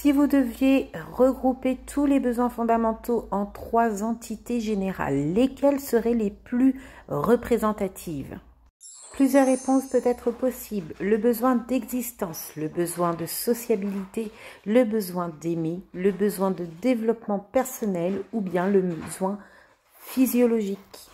Si vous deviez regrouper tous les besoins fondamentaux en 3 entités générales, lesquelles seraient les plus représentatives? Plusieurs réponses peuvent être possibles. Le besoin d'existence, le besoin de sociabilité, le besoin d'aimer, le besoin de développement personnel ou bien le besoin physiologique.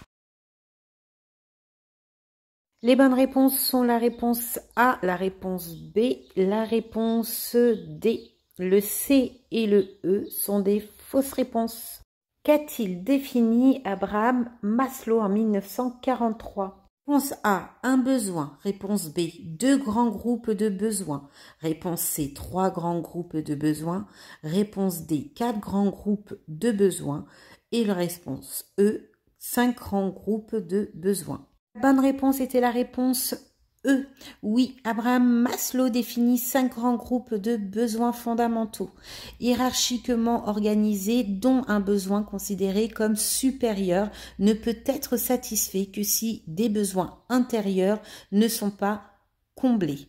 Les bonnes réponses sont la réponse A, la réponse B, la réponse D. Le C et le E sont des fausses réponses. Qu'a-t-il défini Abraham Maslow en 1943? Réponse A, un besoin. Réponse B, 2 grands groupes de besoins. Réponse C, 3 grands groupes de besoins. Réponse D, 4 grands groupes de besoins. Et la réponse E, 5 grands groupes de besoins. La bonne réponse était la réponse E. Oui, Abraham Maslow définit 5 grands groupes de besoins fondamentaux, hiérarchiquement organisés, dont un besoin considéré comme supérieur ne peut être satisfait que si des besoins intérieurs ne sont pas comblés.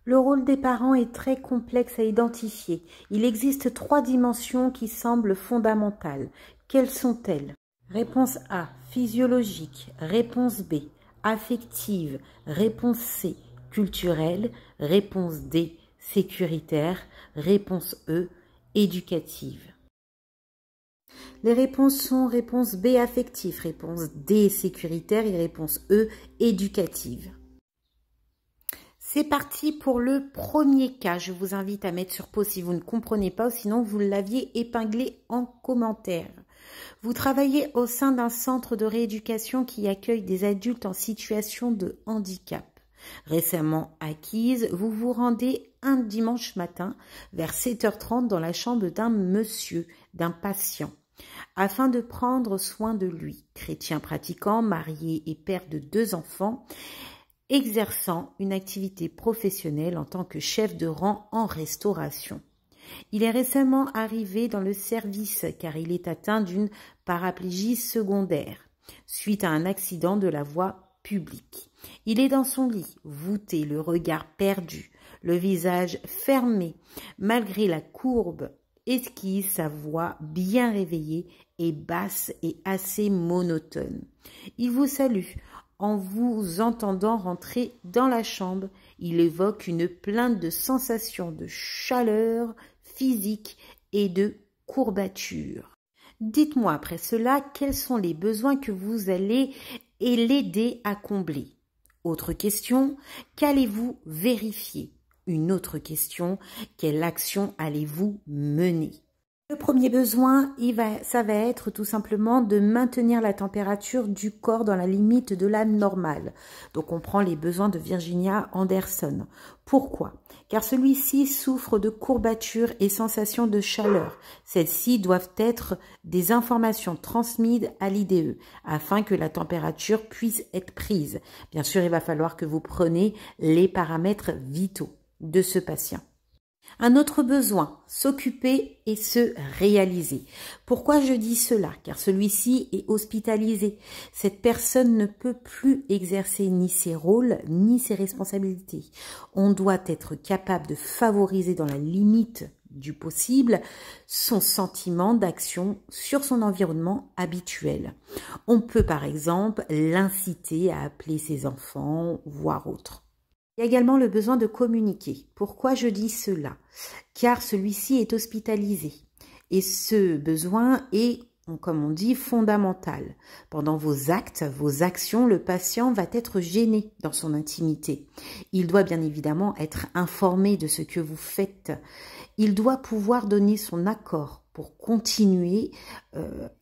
Le rôle des parents est très complexe à identifier. Il existe 3 dimensions qui semblent fondamentales. Quelles sont-elles? Réponse A, physiologique. Réponse B, affective. Réponse C, culturelle. Réponse D, sécuritaire. Réponse E, éducative. Les réponses sont réponse B, affective. Réponse D, sécuritaire. Et réponse E, éducative. C'est parti pour le premier cas. Je vous invite à mettre sur pause si vous ne comprenez pas ou sinon vous l'aviez épinglé en commentaire. Vous travaillez au sein d'un centre de rééducation qui accueille des adultes en situation de handicap. Récemment acquise, vous vous rendez un dimanche matin vers 7h30 dans la chambre d'un monsieur, d'un patient, afin de prendre soin de lui. Chrétien pratiquant, marié et père de 2 enfants, exerçant une activité professionnelle en tant que chef de rang en restauration. Il est récemment arrivé dans le service car il est atteint d'une paraplégie secondaire suite à un accident de la voie publique. Il est dans son lit, voûté, le regard perdu, le visage fermé, malgré la courbe esquisse, sa voix bien réveillée et basse et assez monotone. Il vous salue. En vous entendant rentrer dans la chambre, il évoque une plainte de sensation de chaleur physique et de courbature. Dites-moi après cela quels sont les besoins que vous allez l'aider à combler. Autre question, qu'allez-vous vérifier? Une autre question, quelle action allez-vous mener? Le premier besoin, ça va être tout simplement de maintenir la température du corps dans la limite de la normale. Donc on prend les besoins de Virginia Anderson. Pourquoi? Car celui-ci souffre de courbatures et sensations de chaleur. Celles-ci doivent être des informations transmises à l'IDE afin que la température puisse être prise. Bien sûr, il va falloir que vous preniez les paramètres vitaux de ce patient. Un autre besoin, s'occuper et se réaliser. Pourquoi je dis cela? Car celui-ci est hospitalisé. Cette personne ne peut plus exercer ni ses rôles ni ses responsabilités. On doit être capable de favoriser dans la limite du possible son sentiment d'action sur son environnement habituel. On peut par exemple l'inciter à appeler ses enfants, voire autres. Il y a également le besoin de communiquer. Pourquoi je dis cela? Car celui-ci est hospitalisé et ce besoin est, comme on dit, fondamental. Pendant vos actes, vos actions, le patient va être gêné dans son intimité. Il doit bien évidemment être informé de ce que vous faites. Il doit pouvoir donner son accord pour continuer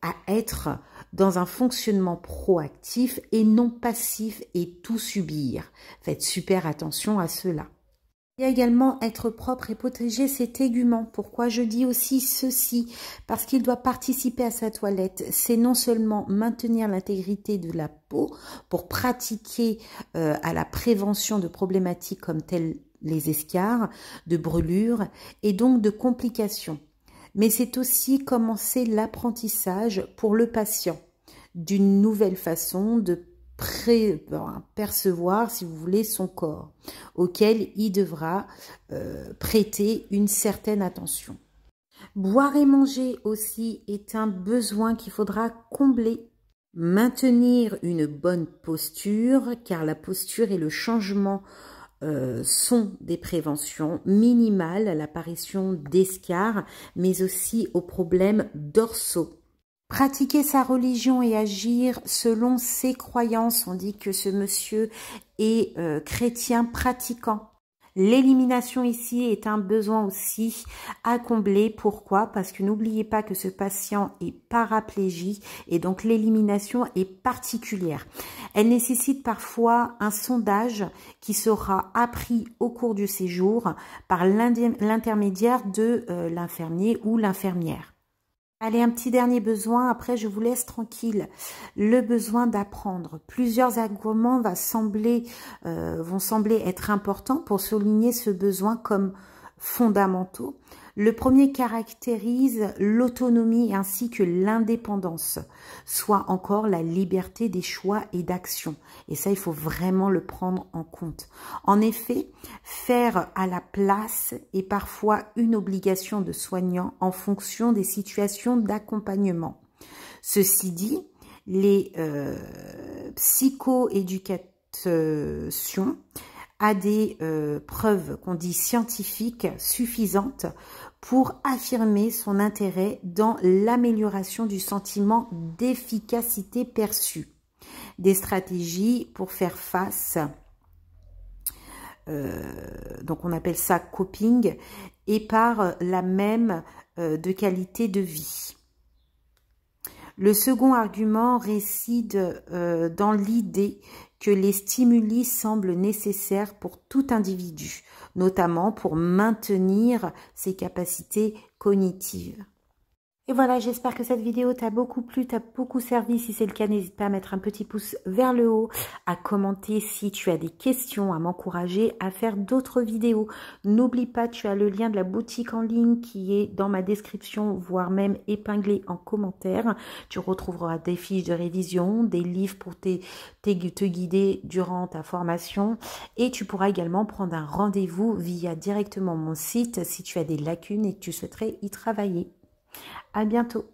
à être dans un fonctionnement proactif et non passif et tout subir. Faites super attention à cela. Il y a également être propre et protéger ses téguments. Pourquoi je dis aussi ceci? Parce qu'il doit participer à sa toilette. C'est non seulement maintenir l'intégrité de la peau pour pratiquer à la prévention de problématiques comme telles les escarres, de brûlures et donc de complications. Mais c'est aussi commencer l'apprentissage pour le patient d'une nouvelle façon de percevoir, si vous voulez, son corps, auquel il devra prêter une certaine attention. Boire et manger aussi est un besoin qu'il faudra combler. Maintenir une bonne posture, car la posture et le changement sont des préventions minimales à l'apparition d'escarres, mais aussi aux problèmes dorsaux. Pratiquer sa religion et agir selon ses croyances. On dit que ce monsieur est chrétien pratiquant. L'élimination ici est un besoin aussi à combler. Pourquoi? Parce que n'oubliez pas que ce patient est paraplégique et donc l'élimination est particulière. Elle nécessite parfois un sondage qui sera appris au cours du séjour par l'intermédiaire de l'infirmier ou l'infirmière. Allez, un petit dernier besoin, après je vous laisse tranquille. Le besoin d'apprendre. Plusieurs arguments vont sembler être importants pour souligner ce besoin comme fondamentaux. Le premier caractérise l'autonomie ainsi que l'indépendance, soit encore la liberté des choix et d'action. Et ça, il faut vraiment le prendre en compte. En effet, faire à la place est parfois une obligation de soignant en fonction des situations d'accompagnement. Ceci dit, les psychoéducations a des preuves qu'on dit scientifiques suffisantes pour affirmer son intérêt dans l'amélioration du sentiment d'efficacité perçu. Des stratégies pour faire face, donc on appelle ça coping, et par la même de qualité de vie. Le second argument réside dans l'idée que les stimuli semblent nécessaires pour tout individu, notamment pour maintenir ses capacités cognitives. Et voilà, j'espère que cette vidéo t'a beaucoup plu, t'a beaucoup servi. Si c'est le cas, n'hésite pas à mettre un petit pouce vers le haut, à commenter si tu as des questions, à m'encourager à faire d'autres vidéos. N'oublie pas, tu as le lien de la boutique en ligne qui est dans ma description, voire même épinglé en commentaire. Tu retrouveras des fiches de révision, des livres pour te guider durant ta formation. Et tu pourras également prendre un rendez-vous via directement mon site si tu as des lacunes et que tu souhaiterais y travailler. À bientôt.